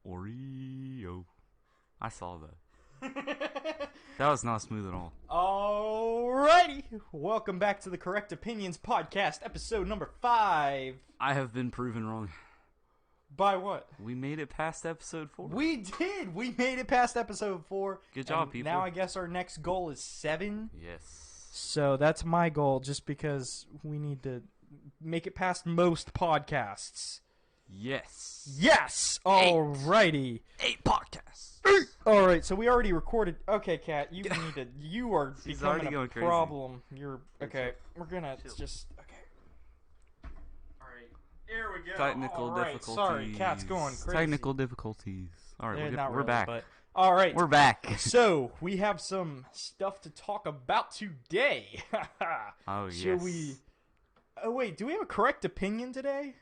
Oreo. I saw that. That was not smooth at all. Alrighty. Welcome back to the Correct Opinions Podcast, episode number 5. I have been proven wrong. By what? We made it past episode 4. We did. We made it past episode 4. Good job, people. Now I guess our next goal is 7. Yes. So that's my goal, just because we need to make it past most podcasts. Yes. Yes. Alrighty. 8 podcasts. Alright, so we already recorded. Okay, Kat, you need to. You are She's becoming already a going crazy. problem. You're okay. We're gonna Chill. just okay. Alright, here we go. Technical difficulties. Sorry, Kat's going crazy. Technical difficulties. Alright, Not we're really, back. But, alright. We're back. So, we have some stuff to talk about today. Oh, yes. Should we... Oh, wait, do we have a correct opinion today?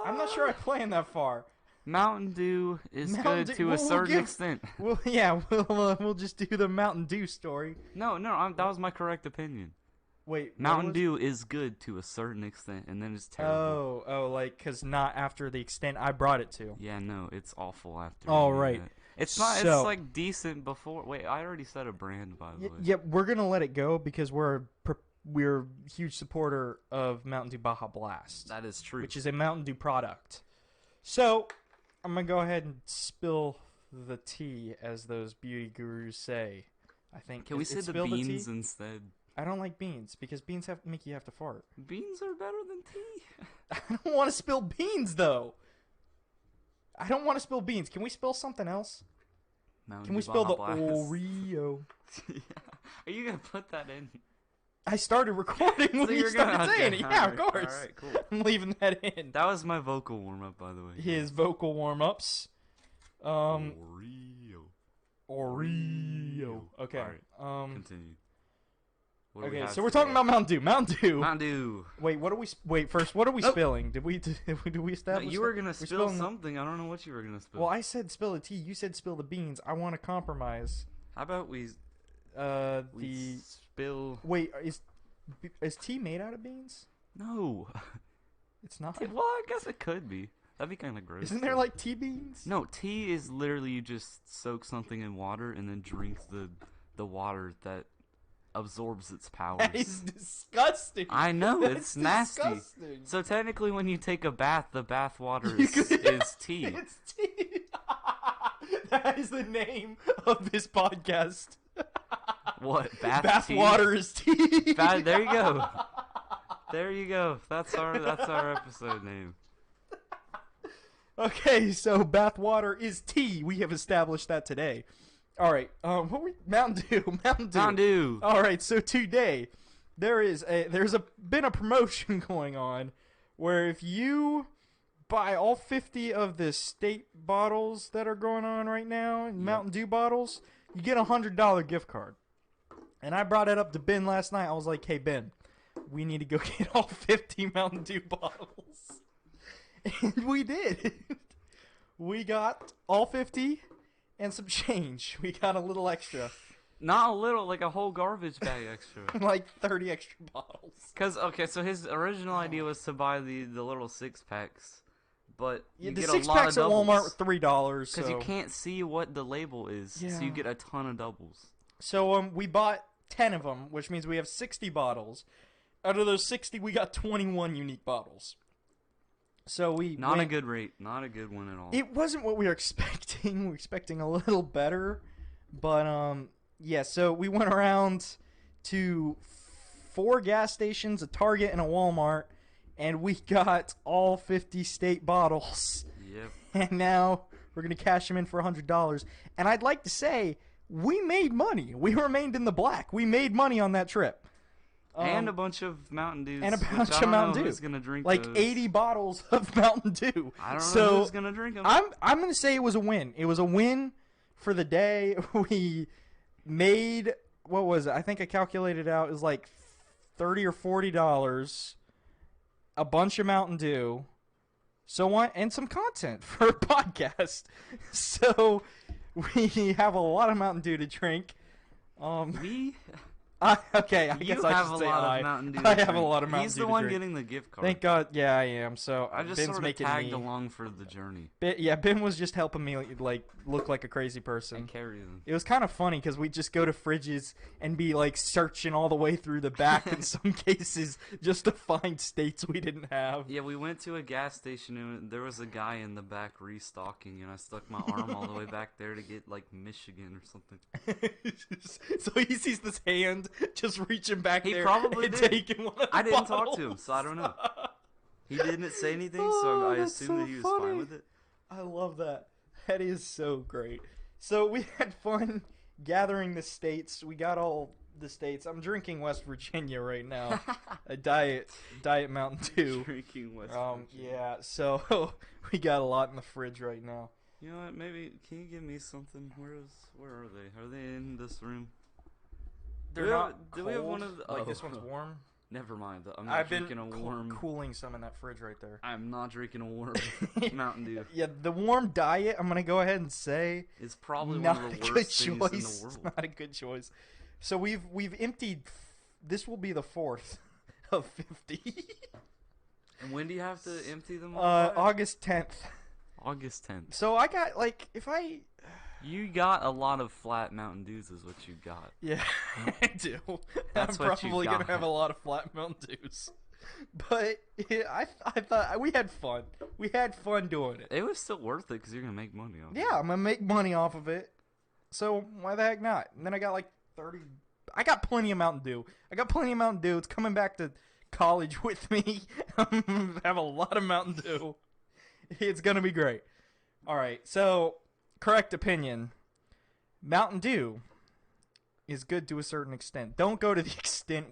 I'm not sure I planned that far. Mountain Dew is Mountain good Dew- to a certain extent. Well, yeah, we'll just do the Mountain Dew story. No, that was my correct opinion. Wait, Mountain Dew is good to a certain extent, and then it's terrible. Oh, like, because not after the extent I brought it to. Yeah, no, it's awful after. All you do right. that. It's not. So- It's like decent before. Wait, I already said a brand, by the way. Yep, we're gonna let it go because we're a huge supporter of Mountain Dew Baja Blast. That is true. Which is a Mountain Dew product. So, I'm going to go ahead and spill the tea, as those beauty gurus say. I think. Can we say the beans instead? I don't like beans, because beans make you have to fart. Beans are better than tea. I don't want to spill beans, though. I don't want to spill beans. Can we spill something else? Mountain Can we Dew spill the Baja Blast. Oreo? Yeah. Are you going to put that in? I started recording when you started saying it. Yeah, of course. Alright, cool. I'm leaving that in. That was my vocal warm-up, by the way. His vocal warm-ups. Oreo. Okay. Alright, continue. What do we Okay, have so we're today? talking about Mountain Dew. Mountain Dew. Mountain Dew. Wait, first, what are we spilling? Did we No, establish? you were going to we're spill spilling- something. I don't know what you were going to spill. Well, I said spill the tea. You said spill the beans. I want to compromise. How about we spill... Wait, is tea made out of beans? No. It's not. Well, I guess it could be. That'd be kind of gross. Isn't there like tea beans? No, tea is literally you just soak something in water and then drink the water that absorbs its powers. That is disgusting. I know, That's it's nasty. disgusting. So technically when you take a bath, the bath water You is, could- is tea. It's tea. That is the name of this podcast. What? Bath tea? Bathwater is tea. There you go. There you go. That's our episode name. Okay, so bathwater is tea. We have established that today. All right. Mountain Dew. Mountain Dew. All right. So today, there's been a promotion going on where if you buy all 50 of the state bottles that are going on right now, Mountain Dew bottles, you get a $100 gift card. And I brought it up to Ben last night. I was like, "Hey Ben, we need to go get all 50 Mountain Dew bottles." And we did. We got all 50 and some change. We got a little extra. Not a little, like a whole garbage bag extra. Like 30 extra bottles. So his original idea was to buy the little 6-packs, but you The get six a lot packs of at doubles. Walmart were $3. Because you can't see what the label is, so Yeah. you get a ton of doubles. So we bought 10 of them, which means we have 60 bottles. Out of those 60, we got 21 unique bottles. So we Not a went- good rate. Not a good one at all. It wasn't what we were expecting. We were expecting a little better. But, yeah, so we went around to 4 gas stations, a Target, and a Walmart, and we got all 50 state bottles. Yep. And now we're going to cash them in for $100. And I'd like to say, we made money. We remained in the black. We made money on that trip. And a bunch of Mountain Dews. And a which bunch I of don't know Mountain Dew. who's gonna drink like those. 80 bottles of Mountain Dew. I don't so know who's gonna drink them. I'm going to say it was a win. It was a win for the day. We made, what was it? I think I calculated out. It was like $30 or $40. A bunch of Mountain Dew. So on, and some content for a podcast. So we have a lot of Mountain Dew to drink. Me? Okay, I guess You I have should a say lot of Mountain Dew. I to have a drink. lot of Mountain He's Dew the to one drink. getting the gift card. Thank God. Yeah, I am. So I just Ben's sort of making tagged me. along for the journey. Ben was just helping me like look like a crazy person. And carry them. It was kind of funny because we just go to fridges and be like searching all the way through the back in some cases just to find states we didn't have. Yeah, we went to a gas station and there was a guy in the back restocking, and I stuck my arm all the way back there to get like Michigan or something. So he sees this hand just reaching back He there probably and did. taking one of the I didn't talk bottles. to him, so I don't know. He didn't say anything, so Oh, I that's assumed so that he was funny. fine with it. I love that. That is so great. So we had fun gathering the states. We got all the states. I'm drinking West Virginia right now. A diet Mountain Dew. Drinking West Virginia. Yeah. So we got a lot in the fridge right now. You know what? Maybe can you give me something? Where are they? Are they in this room? They're Do we not have- do we have one of the- like oh. this one's warm. Never mind. I'm not I've been drinking a warm. cooling some in that fridge right there. I'm not drinking a warm Mountain Dew. Yeah, the warm diet, I'm gonna go ahead and say, It's probably not one of a the good worst things choice. in the It's world. not a good choice. So we've emptied. This will be the 4th of 50. And when do you have to empty them? all by? August 10th. August 10th. So I got like if I. You got a lot of flat Mountain Dews, is what you got. Yeah, I do. That's I'm what you probably gonna got. have a lot of flat Mountain Dews. But I thought we had fun. We had fun doing it. It was still worth it because you're gonna make money on it. Yeah, I'm gonna make money off of it. So why the heck not? And then I got like 30. I got plenty of Mountain Dew. It's coming back to college with me. Have a lot of Mountain Dew. It's gonna be great. All right. So correct opinion. Mountain Dew is good to a certain extent. Don't go to the extent.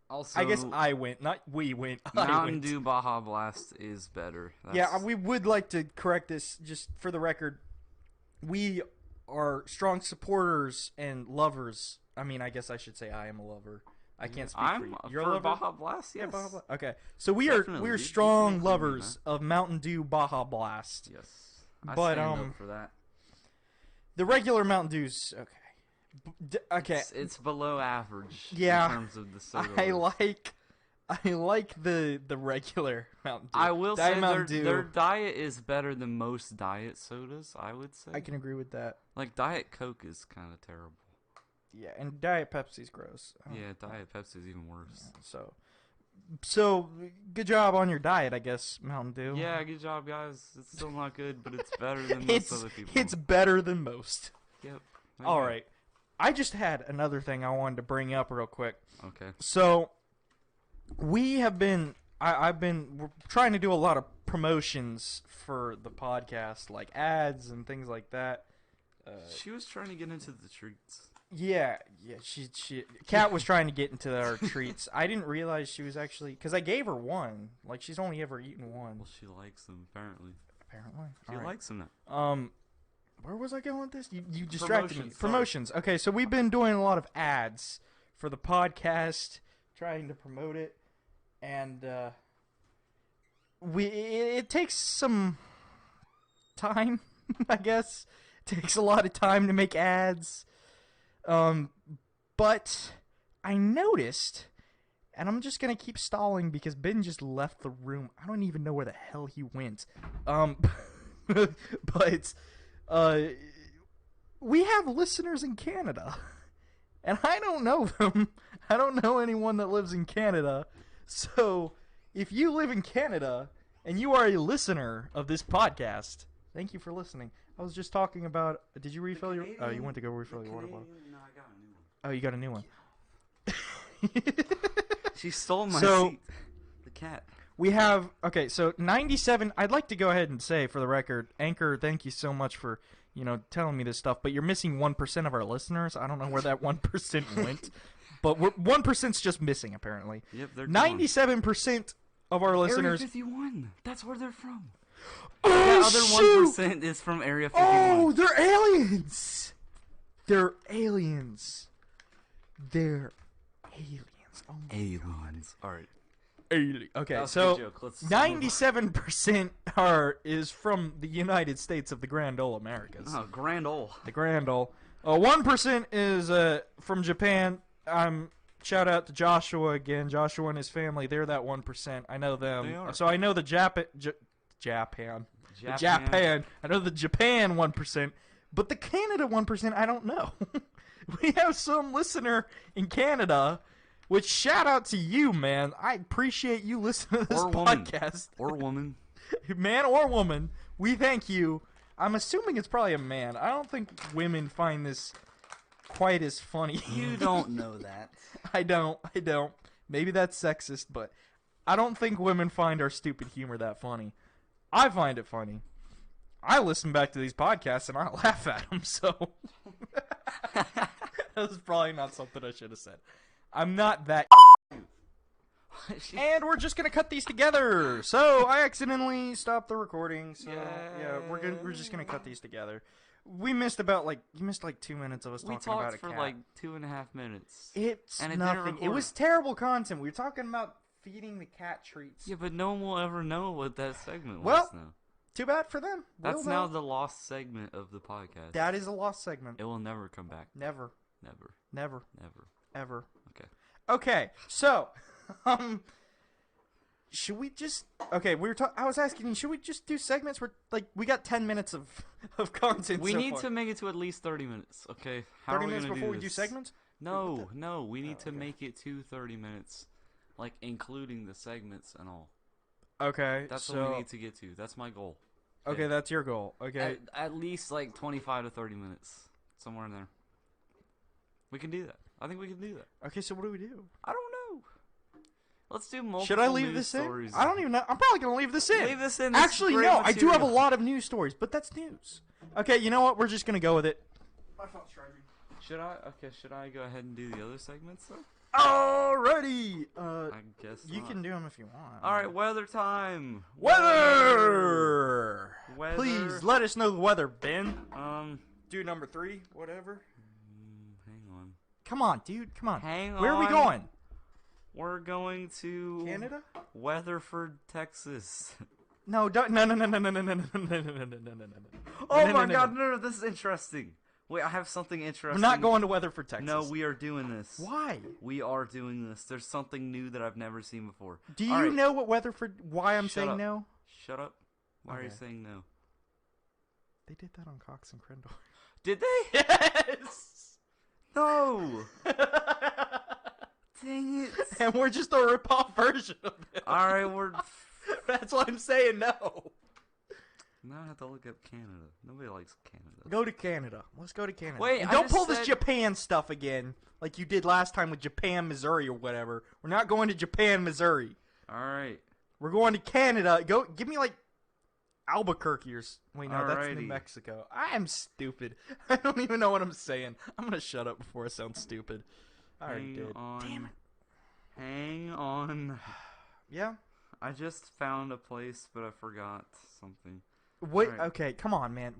Also, I guess I went, not we went. I Mountain went. Dew Baja Blast is better. Yeah, we would like to correct this just for the record. We are strong supporters and lovers. I mean, I guess I should say I am a lover. I can't speak for you. You're a lover? Baja Blast, yes. Yeah, Baja Blast. Okay, so we're Definitely, dude. You strong can lovers of Mountain Dew Baja Blast. Yes. I But, stand up for that. The regular Mountain Dews, okay. Okay. It's below average Yeah, in terms of the soda. I list. like the regular Mountain Dew. I will Diet say Mountain Dew. their diet is better than most diet sodas, I would say. I can agree with that. Like, Diet Coke is kind of terrible. Yeah, and Diet Pepsi's gross. Yeah, Diet Pepsi is even worse. So good job on your diet, I guess, Mountain Dew. Yeah, good job, guys. It's still not good, but it's better than most other people. It's better than most. Yep. All right. I just had another thing I wanted to bring up real quick. Okay. So we have been we're trying to do a lot of promotions for the podcast, like ads and things like that. She was trying to get into the treats. Yeah, she Kat was trying to get into our treats. I didn't realize she was actually, because I gave her one. Like, she's only ever eaten one. Well, she likes them, apparently. Apparently. She All right. likes them now. Where was I going with this? You distracted me. Promotions, sorry. Promotions. Okay, so we've been doing a lot of ads for the podcast, trying to promote it, and it takes some time, I guess. It takes a lot of time to make ads. But I noticed, and I'm just gonna keep stalling because Ben just left the room. I don't even know where the hell he went. But we have listeners in Canada, and I don't know them. I don't know anyone that lives in Canada. So if you live in Canada and you are a listener of this podcast, thank you for listening. I was just talking about. Did you refill your? Oh, you went to go refill your water bottle. No, I got a new one. Oh, you got a new one. She stole my So- seat. The cat. We have, okay, so 97, I'd like to go ahead and say for the record, Anchor, thank you so much for, telling me this stuff, but you're missing 1% of our listeners. I don't know where that 1% went, but 1%'s just missing, apparently. Yep, they're 97% of our Area listeners. 51. That's where they're from. Oh, The other shoot! 1% is from Area 51. Oh, they're aliens! They're aliens. They're aliens. Oh my aliens. All right. Okay, That was a so good joke. Let's 97% is from the United States of the Grand Ole Americas. Oh, Grand Ole. The Grand Ole. 1% is from Japan. Shout out to Joshua again. Joshua and his family. They're that 1%. I know them. They are. So I know the Japan. Japan. I know the Japan 1%, but the Canada 1%, I don't know. We have some listener in Canada, which shout out to you, man. I appreciate you listening to this podcast. Or woman. Man or woman, we thank you. I'm assuming it's probably a man. I don't think women find this quite as funny. You don't know that. I don't. Maybe that's sexist, but I don't think women find our stupid humor that funny. I find it funny. I listen back to these podcasts and I laugh at them, so that was probably not something I should have said. I'm not that. And we're just gonna cut these together. So I accidentally stopped the recording. So yeah, we're just gonna cut these together. We missed you missed 2 minutes of us talking about a cat. We talked for 2.5 minutes. It's nothing. It was terrible content. We were talking about feeding the cat treats. Yeah, but no one will ever know what that segment was now. Too bad for them. That's now the lost segment of the podcast. That is a lost segment. It will never come back. Never. Never. Never. Never. Ever. Okay. Okay, so, should we just... Okay, I was asking you, should we just do segments where, we got 10 minutes of content We need to make it to at least 30 minutes, okay? How 30 are we minutes gonna before do we do this? segments? No, we need to make it to 30 minutes. Including the segments and all. Okay, That's what we need to get to. That's my goal. Okay, that's your goal. Okay. At least 25 to 30 minutes. Somewhere in there. We can do that. I think we can do that. Okay, so what do we do? I don't know. Let's do multiple Should I leave news this stories. in? I don't even know. I'm probably going to leave this in. Leave this in. Actually, no. I do have a lot of news stories, but that's news. Okay, you know what? We're just going to go with it. My phone's charging. Should I go ahead and do the other segments, though? Alrighty. I guess you can do them if you want. Alright, weather time. Weather! Weather. Please, let us know the weather, Ben. Do number 3, whatever. Hang on. Come on, dude. Come on. Hang on. Where are we going? We're going to Canada? Weatherford, Texas. No, don't. No. Oh my God! No! This is interesting. Wait, I have something interesting. We're not going to Weatherford, Texas. No, we are doing this. Why? We are doing this. There's something new that I've never seen before. Do you know what Weatherford? Why I'm saying no? Shut up. Why are you saying no? They did that on Cox and Crendor. Did they? Yes. No. Dang it. And we're just a rip-off version of it. Alright, we're... That's why I'm saying no. Now I have to look up Canada. Nobody likes Canada. Go to Canada. Let's go to Canada. Wait, don't pull this Japan stuff again, like you did last time with Japan, Missouri, or whatever. We're not going to Japan, Missouri. Alright. We're going to Canada. Go, give me Albuquerque or... Wait, no, that's New Mexico. I am stupid. I don't even know what I'm saying. I'm gonna shut up before I sound stupid. I already did. Damn it. Hang on. Yeah? I just found a place, but I forgot something. Wait, right. Okay, come on, man.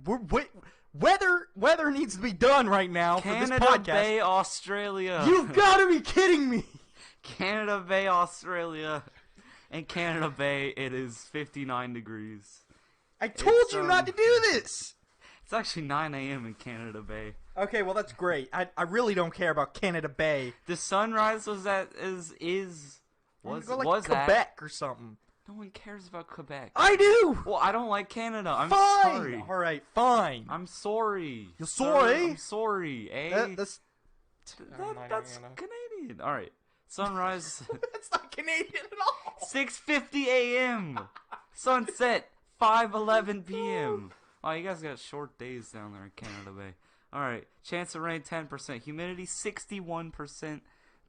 Weather needs to be done right now for this podcast. Canada Bay, Australia. You've got to be kidding me. Canada Bay, Australia. In Canada Bay, it is 59 degrees. I told you not to do this. It's actually 9 a.m. in Canada Bay. Okay, well that's great. I really don't care about Canada Bay. The sunrise was Quebec or something. No one cares about Quebec. I do. Well, I don't like Canada. I'm fine. Sorry. All right, fine. I'm sorry. You're sorry? I'm sorry. Eh? That's Canadian. All right. Sunrise. That's not Canadian at all. 6:50 a.m. Sunset 5:11 p.m. Oh, you guys got short days down there in Canada Bay. All right. Chance of rain 10%. Humidity 61%.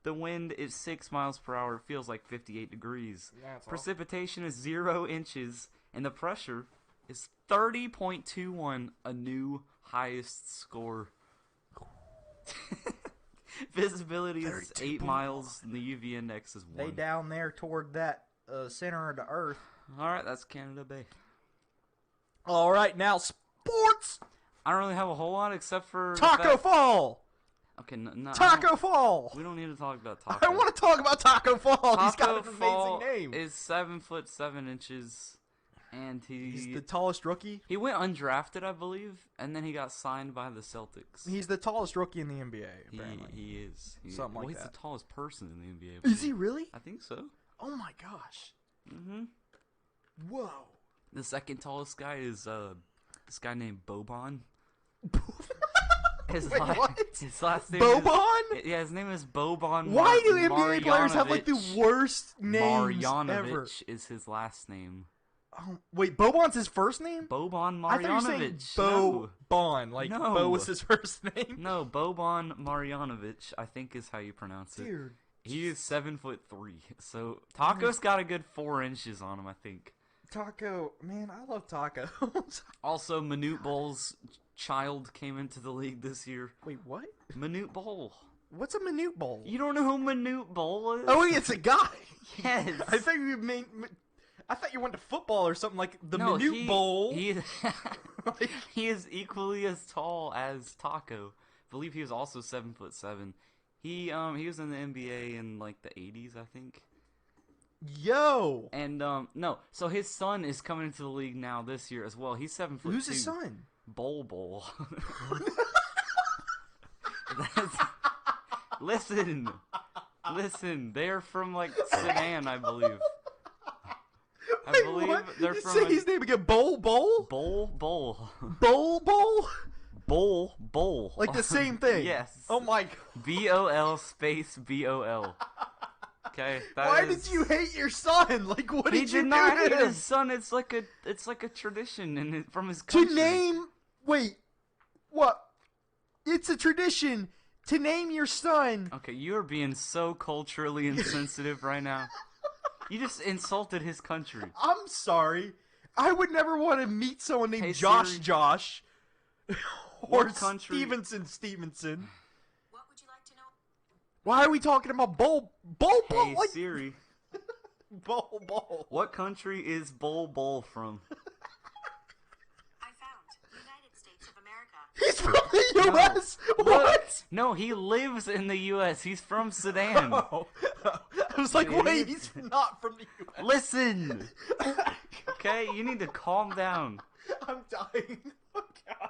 The wind is 6 miles per hour. It feels like 58 degrees. Yeah, Precipitation is 0 inches. And the pressure is 30.21, a new highest score. Visibility is 8 miles. And the UV index is 1. They down there toward that center of the earth. All right, that's Canada Bay. All right, now sports. I don't really have a whole lot except for Tacko Falls. Okay, no. Tacko Falls. We don't need to talk about Tacko. I want to talk about Tacko Falls. He's got an Tacko amazing name. Is 7'7" And He's the tallest rookie. he went undrafted, I believe, and then he got signed by the Celtics. He's the tallest rookie in the NBA, apparently. He is. Something like he's that. the tallest person in the NBA. I Is believe. he really? I think so. Oh my gosh. Mm-hmm. Whoa. The second tallest guy is this guy named Boban. His, what? His last name Boban? Yeah, his name is Boban. Why do NBA players have like the worst names Marjanovic ever? is his last name. Oh, wait, Boban's his first name? Boban Marjanovic. I thought you were saying Boban, like No. Bo was his first name. No, Boban Marjanovic, I think is how you pronounce it. Dude. He is 7'3", so Taco's got a good 4 inches on him, I think. Taco, man, I love tacos. Also, Manute Bol's child came into the league this year. Wait, what? Manute Bol. What's a minute bowl? You don't know who Manute Bol is? Oh, it's a guy. Yes. I thought you went to football or something like the minute bowl. He he is equally as tall as Taco. I believe he was also 7'7". He was in the NBA in like the 80s, I think. Yo. And no, so his son is coming into the league now this year as well. He's 7'2". Who's his son? Bol. Listen. They're from like Sudan, I believe. I believe what? they're you from say his name again? Bowl? Bowl. Bowl. Like the same thing. Yes. Oh my god. BOL space BOL. Okay. Why did you hate your son? Like, what did you did not do to hate him? his son. It's like a tradition from his country. To name, wait, what? It's a tradition to name your son. Okay, you are being so culturally insensitive right now. You just insulted his country. I'm sorry. I would never want to meet someone named Hey, Josh Siri. or What country- Stevenson. What would you like to know? Why are we talking about bowl? Hey Like, Siri, bowl. what country is Bol from? I found United States of America. He's from the U.S. What? No, he lives in the U.S. He's from Sudan. Oh. I was like, You wait, idiot. he's not from the U.S. Listen. Okay, you need to calm down. I'm dying. Oh god.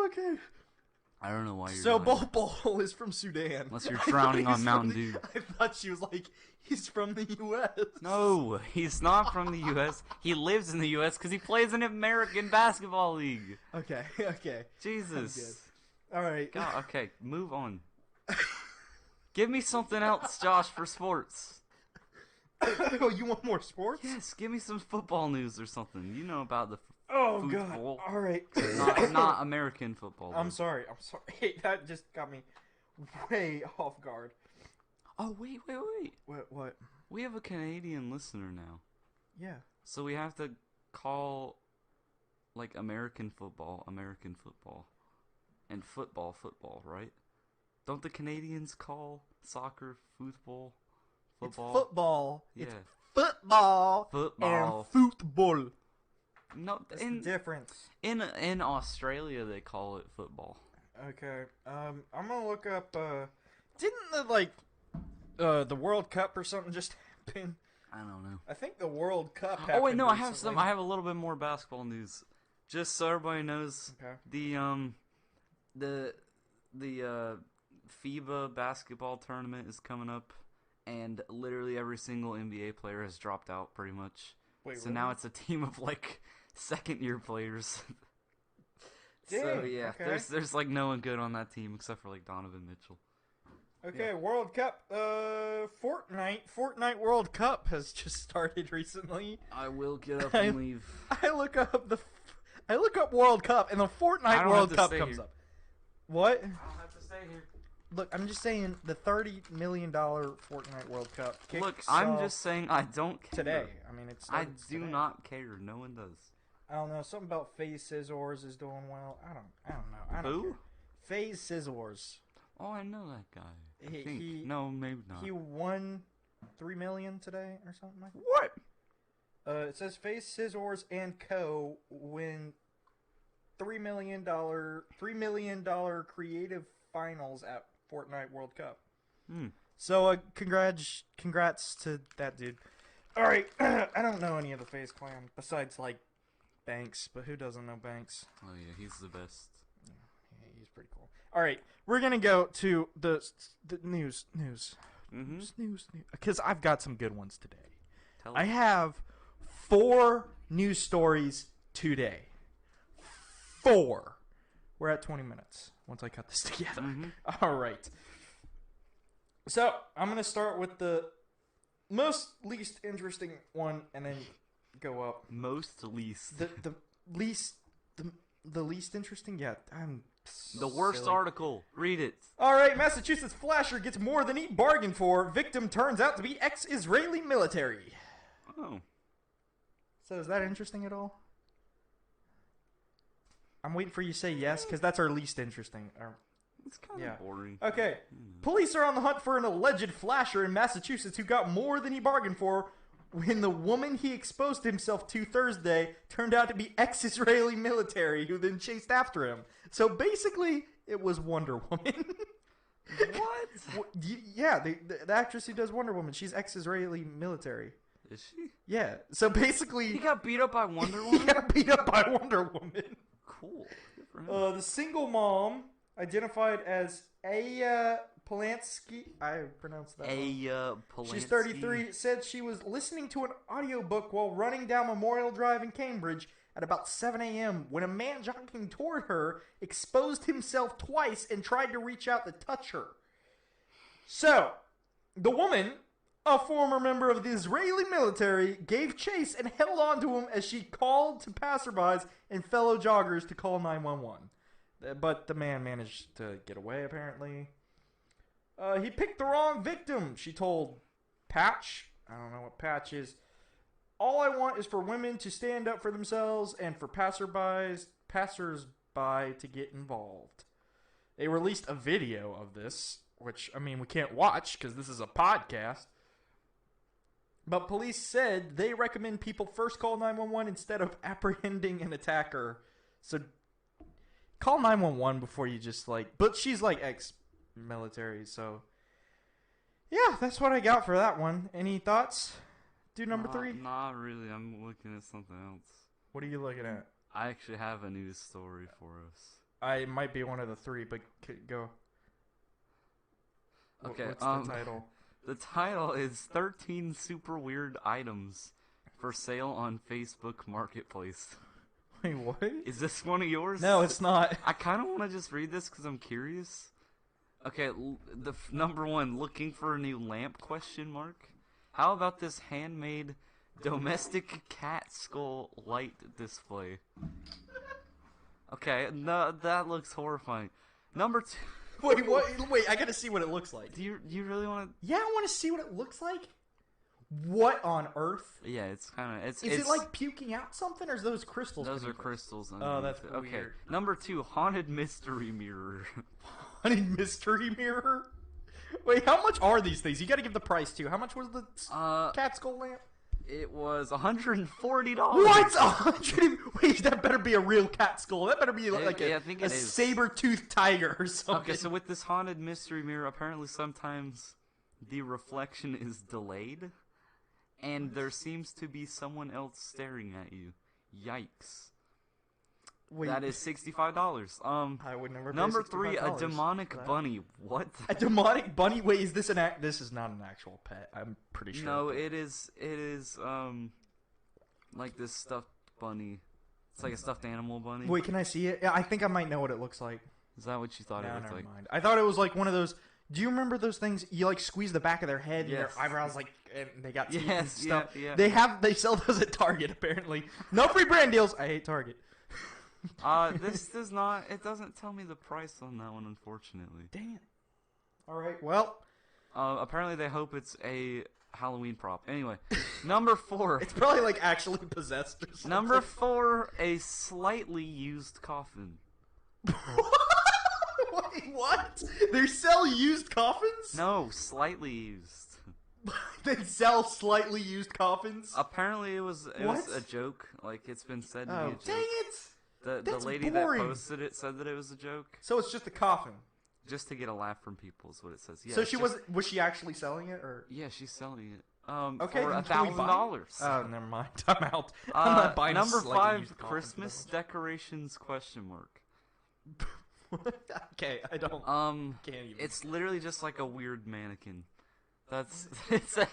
Okay. I don't know why you're. So dying. Bol is from Sudan. Unless you're I thought drowning he on was Mountain from the- Dew. I thought she was like, he's from the U.S. No, he's not from the U.S. He lives in the U.S. because he plays in an American basketball league. Okay. Jesus. All right. God, okay, move on. Give me something else, Josh, for sports. Oh, you want more sports? Yes, give me some football news or something. You know about the Oh football. god. All right. Not American football. I'm though. sorry. Hey, that just got me way off guard. Oh, wait. What? We have a Canadian listener now. Yeah. So we have to call, like, American football, and football, right? Don't the Canadians call soccer football? It's football. Yeah. It's football. Football. And football. No, That's the difference. in Australia they call it football. Okay. I'm gonna look up. Didn't the World Cup or something just happen? I don't know. I think the World Cup happened. Oh wait, no, I have recently. some. I have a little bit more basketball news. Just so everybody knows, Okay. the FIBA basketball tournament is coming up, and literally every single NBA player has dropped out, pretty much. Wait, So now it's a team of like second-year players. So Dang, yeah, okay. there's like no one good on that team except for like Donovan Mitchell. Okay, World Cup. Fortnite World Cup has just started recently. I will get up and leave. I look up World Cup, and the I Fortnite don't World have to Cup stay comes here. up. What? I'll have to stay here. Look, I'm just saying the $30 million Fortnite World Cup. Look, kicks I'm off just saying I don't care. today. I mean, it's. I do not care. No one does. I don't know. Something about FaZe Scissors is doing well. I don't know. I don't Who? care. FaZe Scissors. Oh, I know that guy. I He- think. he- No, maybe not. He won $3 million today or something like that. What? It says FaZe Scissors and Co. win $3 million creative finals at Fortnite World Cup. Hmm. So congrats to that dude. All right, I don't know any of the FaZe Clan besides like Banks, but who doesn't know Banks? Oh yeah, he's the best. Yeah, he's pretty cool. All right, we're gonna go to the news, Mm-hmm. because I've got some good ones today. Tell I us. have 4 news stories today. 4. We're at 20 minutes once I cut this together. Mhm. All right. So I'm gonna start with the most least interesting one, and then go up. Most least. The least the least interesting. Yeah, I'm The worst silly. article. Read it. All right, Massachusetts flasher gets more than he bargained for. Victim turns out to be ex-Israeli military. Oh. So is that interesting at all? I'm waiting for you to say yes, because that's our least interesting. It's kind of Yeah. boring. Okay. Police are on the hunt for an alleged flasher in Massachusetts who got more than he bargained for when the woman he exposed himself to Thursday turned out to be ex-Israeli military who then chased after him. So basically, it was Wonder Woman. What? Yeah, the actress who does Wonder Woman, she's ex-Israeli military. Is she? Yeah, so basically... He got beat up by Wonder he Woman? got beat up by Wonder Woman. Cool. Good for him. The single mom, identified as Aya Polanski, I pronounced that wrong. Polanski. She's 33, said she was listening to an audiobook while running down Memorial Drive in Cambridge at about 7 a.m. when a man jogging toward her exposed himself twice and tried to reach out to touch her. So, the woman, a former member of the Israeli military, gave chase and held on to him as she called to passerbys and fellow joggers to call 911. But the man managed to get away, apparently. He picked the wrong victim, she told Patch. I don't know what Patch is. All I want is for women to stand up for themselves and for passersby to get involved. They released a video of this, which, I mean, we can't watch because this is a podcast. But police said they recommend people first call 911 instead of apprehending an attacker. So call 911 before you just but she's ex-military, so yeah, that's what I got for that one. Any thoughts? Do number 3? Not really. I'm looking at something else. What are you looking at? I actually have a news story for us. I might be one of the 3, but go. Okay, What's the title? The title is 13 Super Weird Items for Sale on Facebook Marketplace. Wait, what? Is this one of yours? No, it's not. I kind of want to just read this because I'm curious. Okay, number 1, looking for a new lamp, question mark. How about this handmade domestic cat skull light display? Okay, no, that looks horrifying. Number 2. Wait, what? Wait, I gotta see what it looks like. Do you really want to? Yeah, I want to see what it looks like. What on earth? Yeah, it's kind of. Is it like puking out something, or is those crystals? Those are beneath it? crystals. Oh, that's underneath it. Okay. weird. Number 2, haunted mystery mirror. Haunted mystery mirror. Wait, how much are these things? You got to give the price too. How much was the cat skull lamp? It was $140. What? 100? Wait, that better be a real cat skull. That better be like I think a it is. saber-toothed tiger or something. Okay, so with this haunted mystery mirror, apparently sometimes the reflection is delayed, and there seems to be someone else staring at you. Yikes. Wait, That is $65. I would never. Number pay 3, a $65 demonic for that. bunny. What? A demonic bunny? Wait, is this This is not an actual pet. I'm pretty sure. No, it is. Like this stuffed bunny. It's like a stuffed animal bunny. Wait, can I see it? Yeah, I think I might know what it looks like. Is that what you thought it No, looked never like? mind. I thought it was like one of those. Do you remember those things? You squeeze the back of their head and Yes. their eyebrows and they got teeth and Yes, stuff. yeah. They sell those at Target apparently. No free brand deals. I hate Target. This does not. It doesn't tell me the price on that one, unfortunately. Dang it. All right. Well, Apparently they hope it's a Halloween prop. Anyway, number 4. it's probably actually possessed or something. Number 4, a slightly used coffin. Wait, what? They sell used coffins? No, slightly used. They sell slightly used coffins? Apparently it was What? a joke. Like it's been said to Oh, be a joke. dang it! The That's lady boring. that posted it said that it was a joke, So it's just a coffin. just to get a laugh from people. Is what it says. Yeah, So it's she just- was she actually selling it or? Yeah, she's selling it. Okay, for then can we buy it? $1,000. Oh, never mind. I'm out. I'm not buying a, Number like, a 5, used coffin Christmas decorations question mark. Okay, I don't. Can't even. It's literally just like a weird mannequin. That's it's a,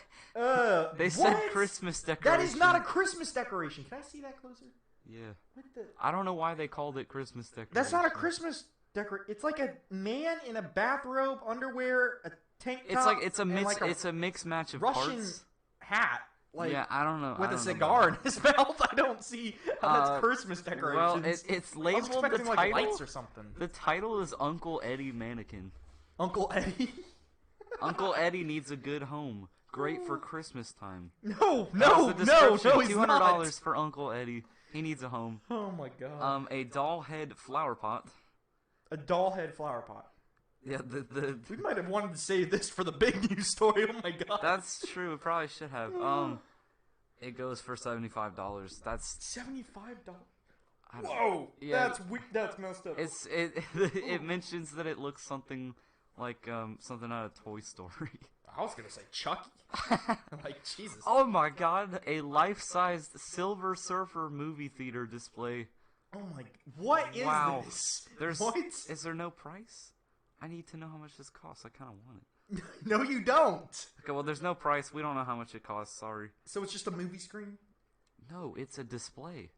they what? said Christmas decoration. That is not a Christmas decoration. Can I see that closer? Yeah. What the? I don't know why they called it Christmas decoration. That's not a Christmas decoration. It's like a man in a bathrobe, underwear, a tank top. It's like it's a and mix. like a It's a mixed match of Russian parts. hat. Like, Yeah, I don't know. with I a don't know cigar in about his mouth. I don't see how that's Christmas that. decorations. Well, it's I was labeled the expecting, like, title. lights or something. The title is Uncle Eddie Mannequin. Uncle Eddie. Uncle Eddie needs a good home. Great for Christmas time. No, That's no, the no, description. he's $200 not. for Uncle Eddie. He needs a home. Oh my god. A doll head flower pot. A doll head flower pot. Yeah, We might have wanted to save this for the big news story. Oh my god. that's true. It probably should have. It goes for $75. That's $75. I don't- Whoa. Yeah. That's messed up. it mentions that it looks something like something out of Toy Story. I was gonna say Chucky. Like, Jesus. Oh my god, a life-sized Silver Surfer movie theater display. Oh my. What is Wow. this? There's What? Is there no price? I need to know how much this costs. I kind of want it. No, you don't. Okay, well, there's no price. We don't know how much it costs. Sorry. So it's just a movie screen? No, it's a display.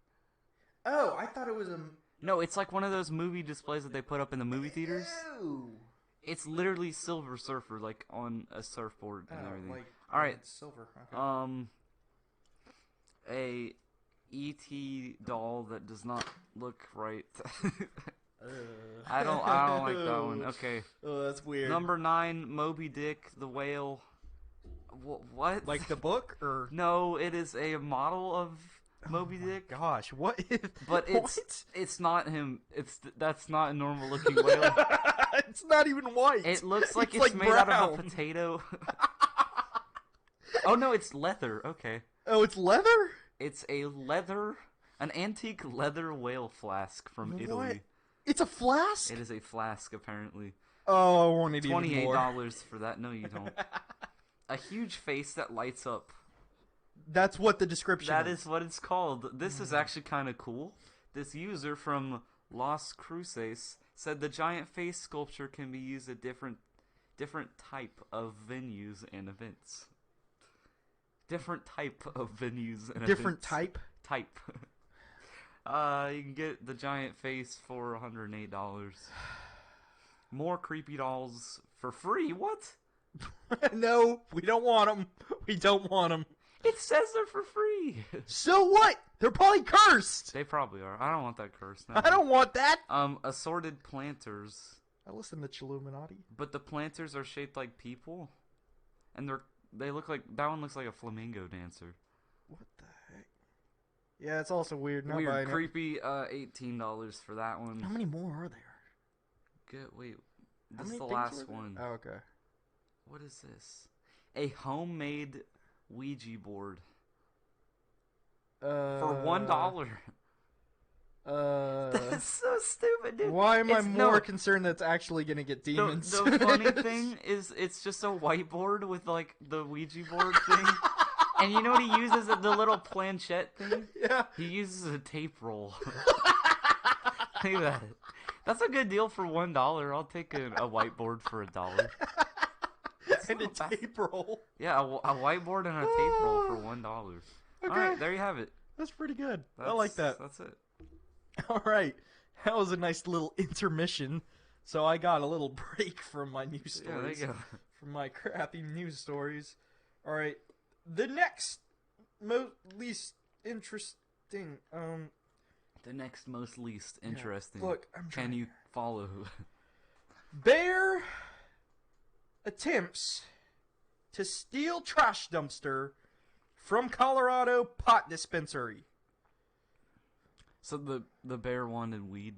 Oh, I thought it was a. No, it's like one of those movie displays that they put up in the movie theaters. Ew. It's literally Silver Surfer, like on a surfboard and everything. Like, All right. it's silver. Okay. A E.T. doll that does not look right. I don't like that one. Okay. Oh, that's weird. Number 9, Moby Dick the whale. What? Like the book, or No, it is a model of Moby Dick. gosh, what? But What? it's not him. That's not a normal looking whale. It's not even white. It looks like it's like made out of a brown. potato. Oh no, it's leather. Okay. Oh, it's leather. It's an antique leather whale flask from What? Italy. It's a flask. It is a flask, apparently. Oh, I wanted even $28 more. for that. No, you don't. A huge face that lights up. That's what the description. That is what it's called. This is actually kind of cool. This user from Las Cruces said the giant face sculpture can be used at different type of venues and events. Different type of venues and different events. type. Type. You can get the giant face for $108. More creepy dolls for free. What? No, we don't want them. We don't want them. It says they're for free. So what? They're probably cursed. They probably are. I don't want that curse. No. I don't want that. Assorted planters. I listen to Chilluminati. But the planters are shaped like people, and they look like that one looks like a flamingo dancer. What the heck? Yeah, it's also weird. Not Weird, buying it. creepy. $18 for that one. How many more are there? Good. Wait, How this is many the things last were there? one. Oh, okay. What is this? A homemade Ouija board for $1. That's so stupid, dude. Why am I It's- more no. concerned that's actually gonna get demons? The funny thing is, it's just a whiteboard with like the Ouija board thing, and you know what he uses? The little planchette thing. Yeah. He uses a tape roll. Think of that. That's a good deal for $1. I'll take a whiteboard for $1. And a not bad. tape roll. Yeah, a whiteboard and a tape roll for $1. Okay. All right, there you have it. That's pretty good. I like that. That's it. All right. That was a nice little intermission. So I got a little break from my news Yeah, there you stories. go. From my crappy news stories. All right. The next least interesting. The next most least interesting. Look, I'm trying. Can you follow? Bear attempts to steal trash dumpster from Colorado pot dispensary. So the bear wanted weed.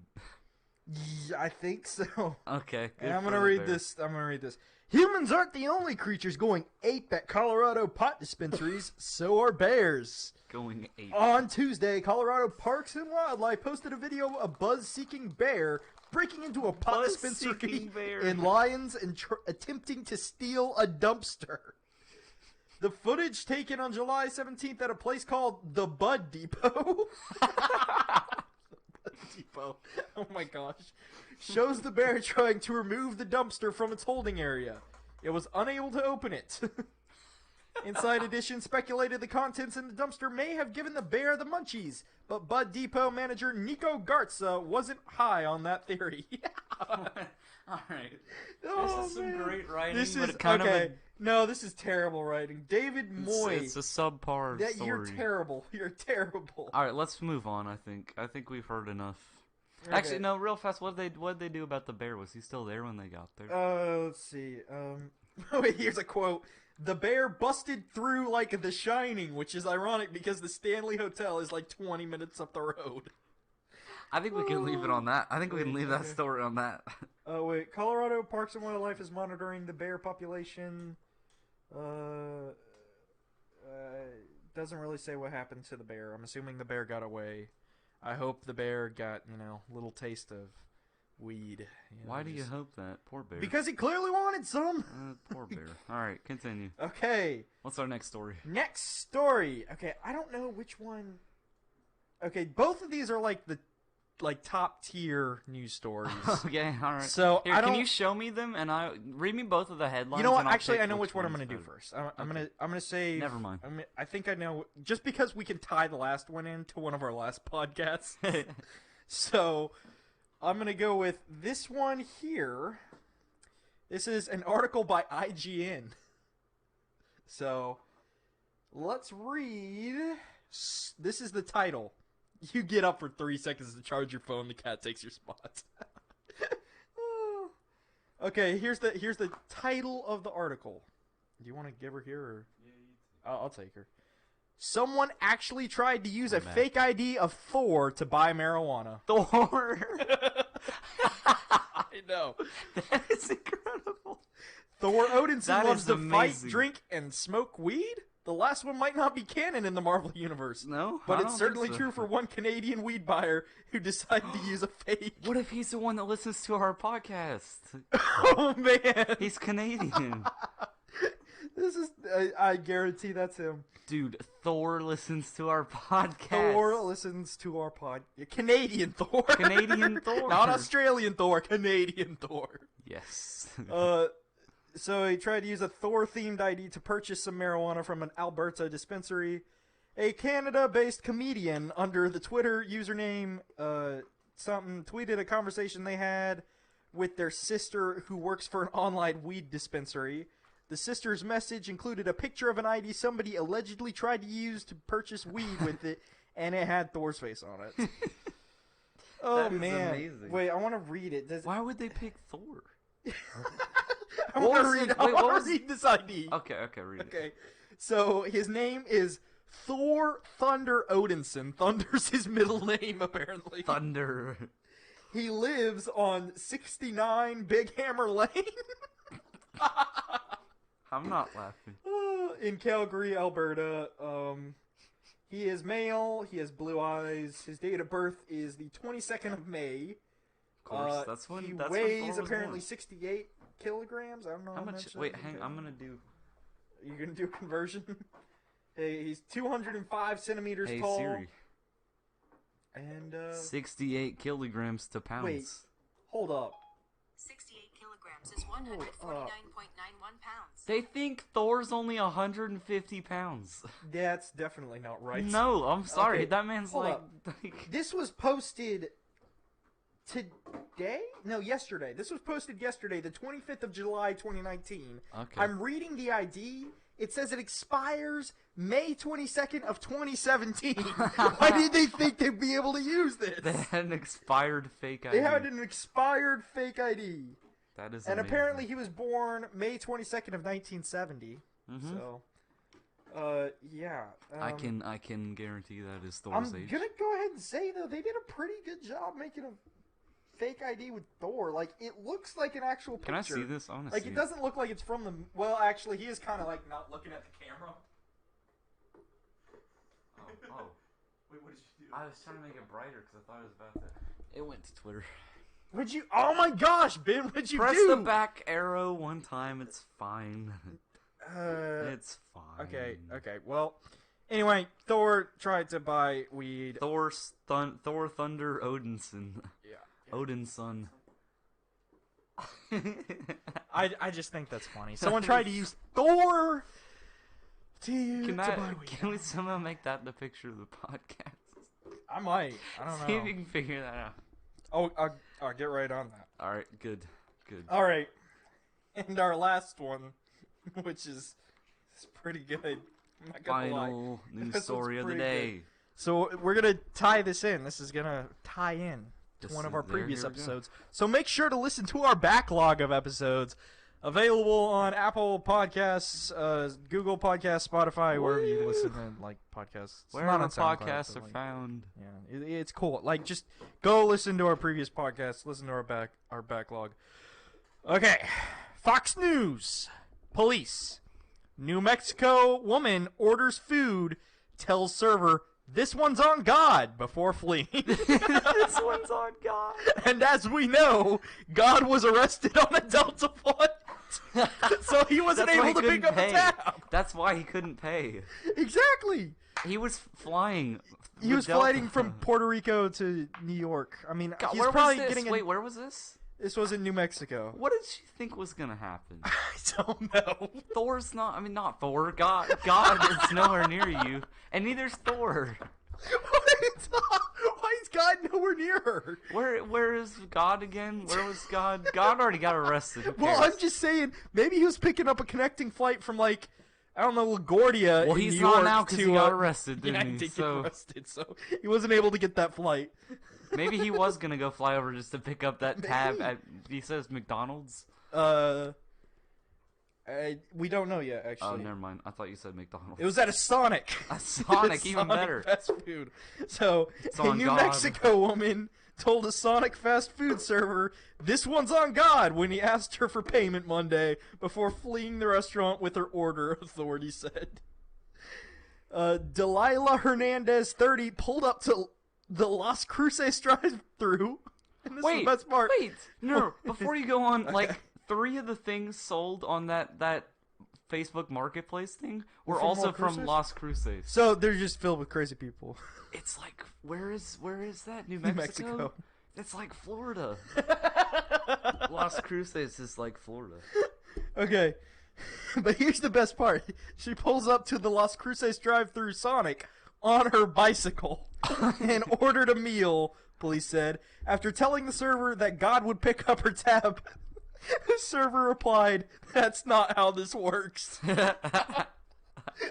Yeah, I think so. Okay. Good And I'm for gonna the read bear. this. I'm gonna read this. Humans aren't the only creatures going ape at Colorado pot dispensaries. So are bears. Going ape. On Tuesday, Colorado Parks and Wildlife posted a video of a buzz-seeking bear breaking into a pot Buzz-seeking dispensary bear. in Lyons and attempting to steal a dumpster. The footage taken on July 17th at a place called the Bud Depot. Bud Depot. Oh my gosh. Shows the bear trying to remove the dumpster from its holding area. It was unable to open it. Inside Edition speculated the contents in the dumpster may have given the bear the munchies, but Bud Depot manager Nico Garza wasn't high on that theory. Alright. Oh, This is some man. great writing, This but is kind okay. of No, this is terrible writing. David Moy. it's a subpar that story. you're terrible. You're terrible. Alright, let's move on, I think we've heard enough. Okay. Actually, no, real fast, what did they do about the bear? Was he still there when they got there? Let's see. Wait, here's a quote. The bear busted through like The Shining, which is ironic because the Stanley Hotel is like 20 minutes up the road. I think we can leave it on that. I think we can leave that story on that. Oh, wait. Colorado Parks and Wildlife is monitoring the bear population. Doesn't really say what happened to the bear. I'm assuming the bear got away. I hope the bear got, a little taste of weed. Why do you hope that? Poor bear. Because he clearly wanted some. Poor bear. Alright, continue. Okay. What's our next story? Next story. Okay, I don't know which one. Okay, both of these are like the top tier news stories. Okay, alright. So Here, I don't. can you show me them and read me both of the headlines? You know what? and I'll Actually, pick I know which one I'm one's gonna do better. first. I'm gonna say. Never mind. I think I know. Just because we can tie the last one into one of our last podcasts. So I'm gonna go with this one here. This is an article by IGN. So let's read. This is the title. You get up for 3 seconds to charge your phone. The cat takes your spot. Okay, here's the title of the article. Do you want to give her here, or I'll take her. Someone actually tried to use a fake ID of Thor to buy marijuana. Thor! I know. That is incredible. Thor Odinson That loves is to amazing. fight, drink, and smoke weed? The last one might not be canon in the Marvel Universe. No? But I it's don't certainly think so. true for one Canadian weed buyer who decided to use a fake. What if he's the one that listens to our podcast? Oh, man. He's Canadian. This is... I guarantee that's him. Dude, Thor listens to our podcast. Thor listens to our Canadian Thor. Canadian Thor. Not Australian Thor, Canadian Thor. Yes. So he tried to use a Thor-themed ID to purchase some marijuana from an Alberta dispensary. A Canada-based comedian under the Twitter username tweeted a conversation they had with their sister who works for an online weed dispensary. The sister's message included a picture of an ID somebody allegedly tried to use to purchase weed with it, and it had Thor's face on it. Oh, That is man. amazing. Wait, I want to read it. Why would they pick Thor? I What want was to read, it? I Wait, wanna what was- read this ID. Okay, read it. Okay. So his name is Thor Thunder Odinson. Thunder's his middle name, apparently. Thunder. He lives on 69 Big Hammer Lane I'm not laughing. in Calgary, Alberta. He is male. He has blue eyes. His date of birth is the 22nd of May. Of course, that's when he that's weighs when Thor was apparently born. 68 kilograms. I don't know How much? mentioned Wait, anything. I'm gonna do. You gonna do a conversion? Hey, he's 205 centimeters Hey tall. Siri. And 68 kilograms to pounds. wait, hold up. 68 kilograms is 149.91 pounds. They think Thor's only 150 pounds. That's definitely not right. No, I'm sorry. Okay, That man's hold like, up. like. This was posted today? No, yesterday. This was posted yesterday, the 25th of July, 2019. Okay. I'm reading the ID. It says it expires May 22nd of 2017. Why did they think they'd be able to use this? They had an expired fake ID. They had an expired fake ID. That is And amazing. apparently he was born May 22nd of 1970. Mhm. So, yeah. I can guarantee that is I'm Thor's age. gonna go ahead and say though they did a pretty good job making a fake ID with Thor. Like it looks like an actual picture. Can I see this? I want to Like see it doesn't look like it's from the. Well, actually, he is kind of like not looking at the camera. Oh. Wait, what did you do? I was trying to make it brighter because I thought it was about to. It went to Twitter. Would you? Oh my gosh, Ben! What'd you Press do? the back arrow one time. It's fine. It's fine. Okay. Well, anyway, Thor tried to buy weed. Thor Thunder Odinson. Yeah. Odin's son. I just think that's funny. Someone tried to use Thor to buy weed. Can we somehow make that the picture of the podcast? I might. I don't know. See if you can figure that out. Oh, I'll get right on that. All right, good. All right, and our last one, which is pretty good. I'm not gonna lie. Final news This story one's of the pretty day. good. So we're gonna tie this in. This is gonna tie in to This one of is- our there, previous here we go. episodes. So make sure to listen to our backlog of episodes, available on Apple Podcasts, Google Podcasts, Spotify, wherever you listen to like podcasts. It's Wherever not on SoundCloud, podcasts but, are like, found. Yeah, it's cool. Like, just go listen to our previous podcasts. Listen to our backlog. Okay, Fox News. Police. New Mexico woman orders food, tells server, "This one's on God," before fleeing. This one's on God. And as we know, God was arrested on a Delta flight. So he wasn't That's why he able to pick couldn't up pay. a tab. That's why he couldn't pay. Exactly. He was flying. He with was Delta. flighting from Puerto Rico to New York. I mean, God, he's where probably was this? getting. Wait, where was this? This was in New Mexico. What did she think was gonna happen? I don't know. Thor's not. I mean, not Thor. God is nowhere near you, and neither's Thor. Why is God nowhere near her? Where is God again? Where was God? God already got arrested. Who Well, cares? I'm just saying, maybe he was picking up a connecting flight from, like, I don't know, LaGuardia Well, in he's New not York now because to, he got arrested, Yeah, didn't he he? did So get arrested, so he wasn't able to get that flight. maybe he was gonna go fly over just to pick up that tab Maybe. at. He says McDonald's. We don't know yet, actually. Oh, never mind. I thought you said McDonald's. It was at a Sonic. A Sonic, even Sonic better. Fast food. So, It's a on New God. Mexico woman told a Sonic fast food server, "This one's on God," when he asked her for payment Monday before fleeing the restaurant with her order, authorities said. Delilah Hernandez, 30, pulled up to the Las Cruces drive-thru. And this is the best part. Wait, no, before you go on, like, 3 of the things sold on that Facebook Marketplace thing were From also Las from Cruces? Las Cruces. So they're just filled with crazy people. It's like, where is that? New New Mexico? Mexico. It's like Florida. Las Cruces is like Florida. Okay, but here's the best part. She pulls up to the Las Cruces drive-thru Sonic on her bicycle and ordered a meal, police said, after telling the server that God would pick up her tab. The server replied, "That's not how this works."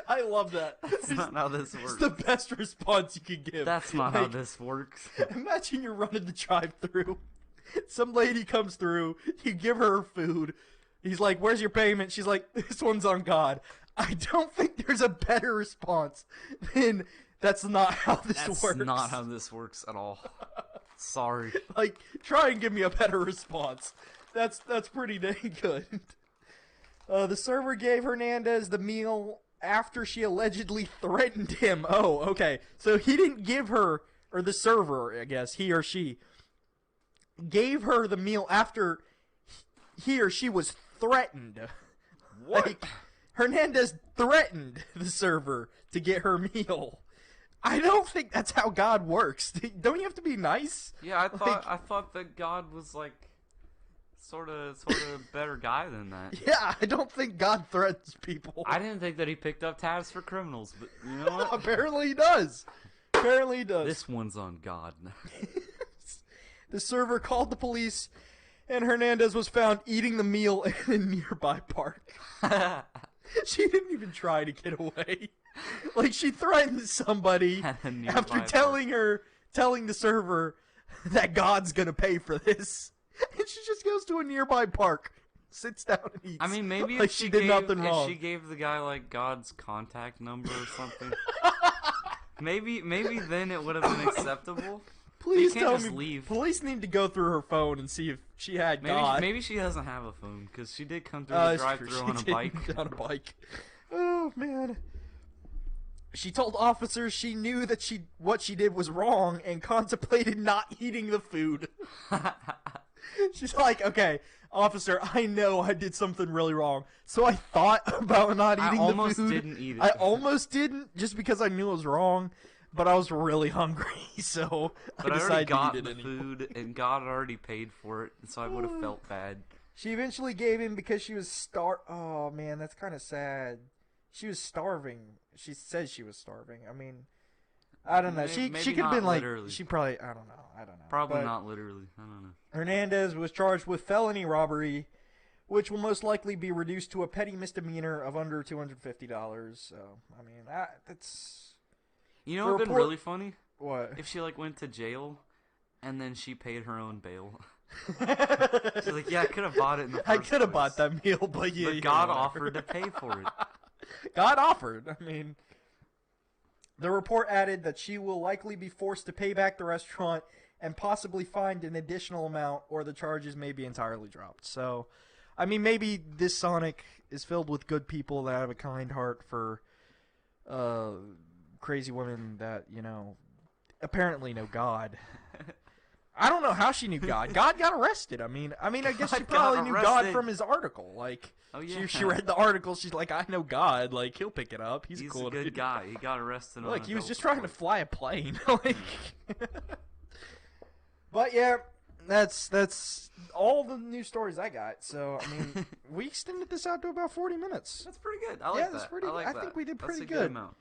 I love that. That's not how this It's works. the best response you could give. That's not how Like, this works. Imagine you're running the drive-thru. Some lady comes through. You give her her food. He's like, "Where's your payment?" She's like, "This one's on God." I don't think there's a better response than "That's not how this That's works." not how this works at all. Sorry. Like, try and give me a better response. That's pretty dang good. The server gave Hernandez the meal after she allegedly threatened him. Oh, okay. So he didn't give her, or the server, I guess, he or she, gave her the meal after he or she was threatened. What? Like, Hernandez threatened the server to get her meal. I don't think that's how God works. Don't you have to be nice? Yeah, Like- I thought that God was like sort of a better guy than that. Yeah, I don't think God threatens people. I didn't think that he picked up tabs for criminals, but you know what? Apparently he does. Apparently he does. This one's on God. The server called the police, and Hernandez was found eating the meal in a nearby park. She didn't even try to get away. Like, she threatened somebody At a nearby after park. telling the server that God's gonna pay for this. And she just goes to a nearby park, sits down and eats. I mean, maybe like if she she did gave, nothing wrong. If she gave the guy like God's contact number or something, maybe then it would have been acceptable. Please can't tell just me. leave. Police need to go through her phone and see if she had Maybe God. maybe she doesn't have a phone because she did come through the It's true. drive-through She on a did bike. On a bike. Oh man. She told officers she knew that what she did was wrong and contemplated not eating the food. She's like, okay, officer, I know I did something really wrong. So I thought about not eating the food. I almost didn't eat it. I almost didn't, just because I knew it was wrong, but I was really hungry, so But I I already decided got to eat the it anyway. food, and God had already paid for it, so I would have felt bad. She eventually gave in because she was Oh, man, that's kind of sad. She was starving. She said she was starving. I mean, I don't know. She Maybe could have not been like, literally. she probably, I don't know. Probably But not literally. I don't know. Hernandez was charged with felony robbery, which will most likely be reduced to a petty misdemeanor of under $250. So, I mean, that's... You know what would have been really funny? What? If she, went to jail, and then she paid her own bail. I She's like, yeah, I could have bought it in the first could have place. bought that meal, but yeah. But God offered to pay for it. God offered. I mean, the report added that she will likely be forced to pay back the restaurant and possibly fined an additional amount, or the charges may be entirely dropped. So, I mean, maybe this Sonic is filled with good people that have a kind heart for crazy women that, apparently know God. I don't know how she knew God. God got arrested. I mean, I guess she God probably got knew God arrested. from his article. Oh, yeah. she read the article. She's like, I know God. He'll pick it up. He's He's cool a good dude. guy. He got arrested on He was adult just trying to report. fly a plane. But yeah, that's all the news stories I got. So I mean, we extended this out to about 40 minutes. That's pretty good. I like that. That's pretty I like good. I that. think we did pretty That's a good. amount.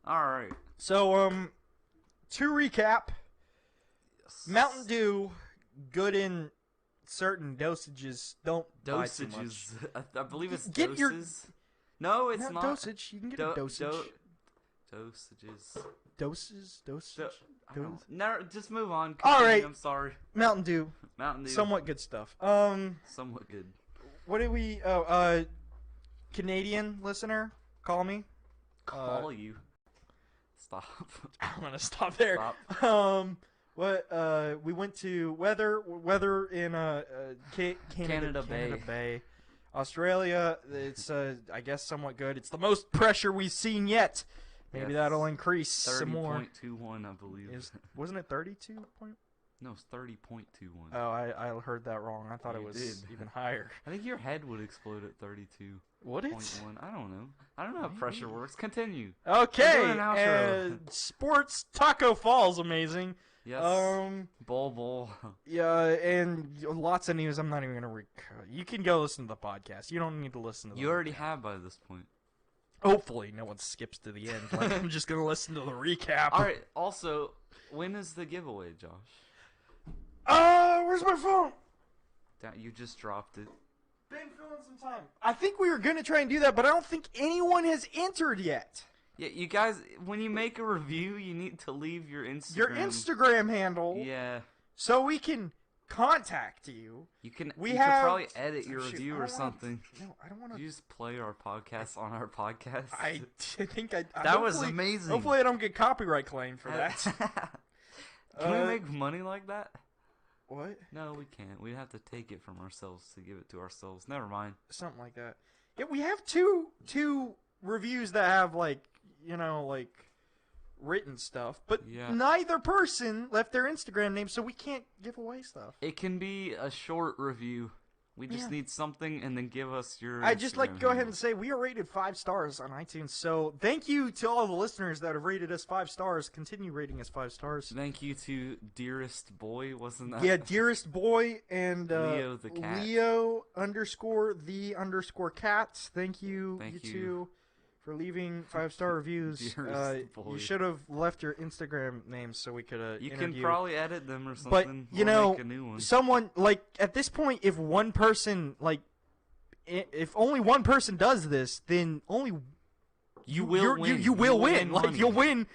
All right. So to recap, Yes. Mountain Dew, good in certain dosages. Don't buy too much. Dosages. I believe it's Get your- doses. No, it's not. dosage. You can get a dosage. Dosages. Doses. I don't know. No, just move on. All Continue, right. I'm sorry. Mountain Dew, Mountain Dew. somewhat good stuff. Somewhat good. What did we? Canadian listener, call me. Call you. Stop. I'm gonna stop there. Stop. We went to weather in Canada Bay, Australia. It's I guess somewhat good. It's the most pressure we've seen yet. Maybe Yes. that'll increase some more. 30.21, I believe. Wasn't it 32 point? No, it's 30.21. Oh, I heard that wrong. I thought it You was did. even higher. I think your head would explode at 32.1. Would it? I don't know. I don't know how pressure works. Continue. Okay. We're doing an outro. Sports Tacko Falls, amazing. Yes. Bull. Yeah, and lots of news. I'm not even gonna. You can go listen to the podcast. You don't need to listen to. You already have by this point. Hopefully, no one skips to the end. I'm just gonna listen to the recap. All right. Also, when is the giveaway, Josh? Where's my phone? You just dropped it. Been filling some time. I think we were gonna try and do that, but I don't think anyone has entered yet. Yeah, you guys, when you make a review, you need to leave your Instagram. Your Instagram handle, Yeah. so we can contact you. You can. We you have. could probably edit your Shoot, review I or don't wanna- something. No, I don't want You to. just play our podcast on our podcast. I think I. That was hopefully- amazing. Hopefully, I don't get copyright claim for that. Can we Uh, make money like that? What? No, we can't. We'd have to take it from ourselves to give it to ourselves. Never mind. Something like that. Yeah, we have two reviews that have written stuff, but Yeah. neither person left their Instagram name, so we can't give away stuff. It can be a short review. We just Yeah. need something, and then give us your. I'd just like to Instagram go ahead handle. and say we are rated 5 stars on iTunes, so thank you to all the listeners that have rated us 5 stars. Continue rating us 5 stars. Thank you to Dearest Boy, wasn't that? Yeah, Dearest Boy and Leo the cat. Leo_the_cat. Thank you, Thank you you. two, for leaving 5-star reviews. Dearest Boy. You should have left your Instagram names so we could You interview. can probably edit them or But something. you or know, make a new one. someone at this point, if one person if only one person does this, then only You will win. You will win. money. You'll win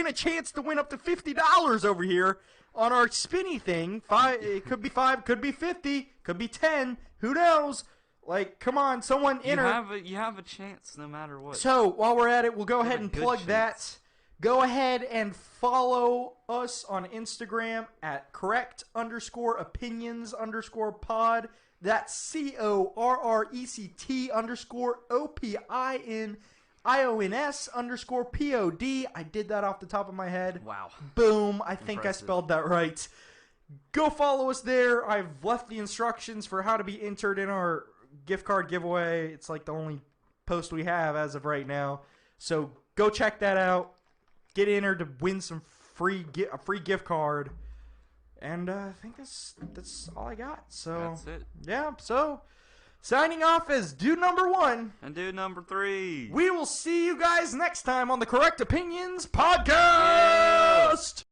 a chance to win up to $50 over here on our spinny thing. It could be 5, could be 50, could be 10. Who knows? Come on, someone enter. You have a chance no matter what. So while we're at it, we'll go You have ahead a and good plug chance. that. Go ahead and follow us on Instagram at correct_opinions_pod. That's CORRECT_OPINIONS_POD. I did that off the top of my head. Wow. Boom. I think I Impressive. spelled that right. Go follow us there. I've left the instructions for how to be entered in our gift card giveaway. It's like the only post we have as of right now. So go check that out. Get entered to win some a free gift card. And I think that's all I got. So That's it. Yeah, so signing off as dude number 1. And dude number 3. We will see you guys next time on the Correct Opinions podcast.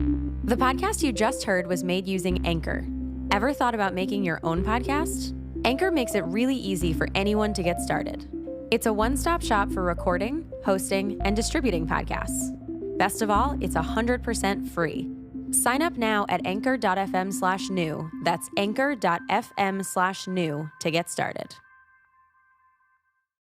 The podcast you just heard was made using Anchor. Ever thought about making your own podcast? Anchor makes it really easy for anyone to get started. It's a one-stop shop for recording, hosting, and distributing podcasts. Best of all, it's 100% free. Sign up now at anchor.fm/new. That's anchor.fm/new to get started.